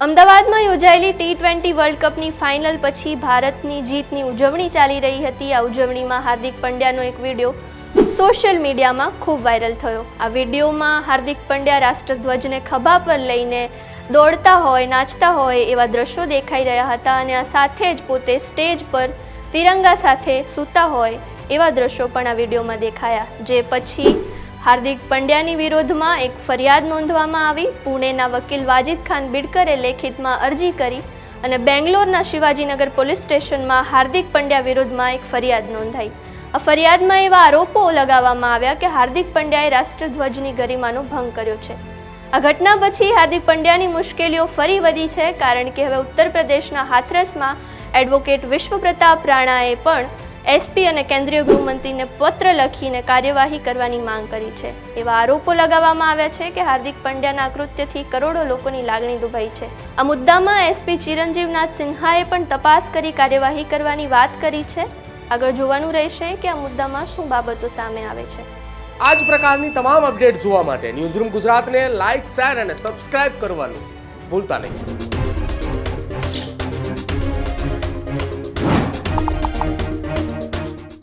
અમદાવાદમાં યોજાયેલી T20 world કપની final પછી ભારતની જીતની ઉજવણી ચાલી રહી હતી। આ ઉજવણીમાં હાર્દિક પંડ્યાનો એક વિડીયો સોશિયલ મીડિયામાં ખૂબ વાયરલ થયો। આ વિડીયોમાં હાર્દિક પંડ્યા રાષ્ટ્રધ્વજને ખભા પર લઈને દોડતા હોય, નાચતા હોય એવા દ્રશ્યો દેખાઈ રહ્યા હતા અને આ સાથે જ પોતે સ્ટેજ પર તિરંગા સાથે સૂતા હોય એવા દ્રશ્યો પણ આ વિડીયોમાં દેખાયા। જે પછી હાર્દિક પંડ્યાની વિરોધમાં એક ફરિયાદ નોંધવામાં આવી। પુણેના વકીલ વાજિદ ખાન બિડકરે લેખિતમાં અરજી કરી અને બેંગ્લોરના શિવાજીનગર પોલીસ સ્ટેશનમાં હાર્દિક પંડ્યા વિરુદ્ધમાં એક ફરિયાદ નોંધાઈ। આ ફરિયાદમાં એવા આરોપો લગાવવામાં આવ્યા કે હાર્દિક પંડ્યાએ રાષ્ટ્રધ્વજની ગરિમાનો ભંગ કર્યો છે। આ ઘટના પછી હાર્દિક પંડ્યાની મુશ્કેલીઓ ફરી વધી છે, કારણ કે હવે ઉત્તર પ્રદેશના હાથરસમાં એડવોકેટ વિશ્વ પ્રતાપ રાણાએ પણ એસપી અને કેન્દ્રીય ગૃહમંત્રીને પત્ર લખીને કાર્યવાહી કરવાની માંગ કરી છે। એવા આરોપો લગાવવામાં આવ્યા છે કે હાર્દિક પંડ્યાના કૃત્યથી કરોડો લોકોની લાગણી દુભાઈ છે। આ મુદ્દામાં એસપી ચિરંજીવનાથ સિન્હાએ પણ તપાસ કરી કાર્યવાહી કરવાની વાત કરી છે। આગળ જોવાનું રહેશે કે આ મુદ્દામાં શું બાબતો સામે આવે છે। આ જ પ્રકારની તમામ અપડેટ જોવા માટે ન્યૂઝરૂમ ગુજરાતને લાઇક, શેર અને સબસ્ક્રાઇબ કરવાનું ભૂલતા નહીં।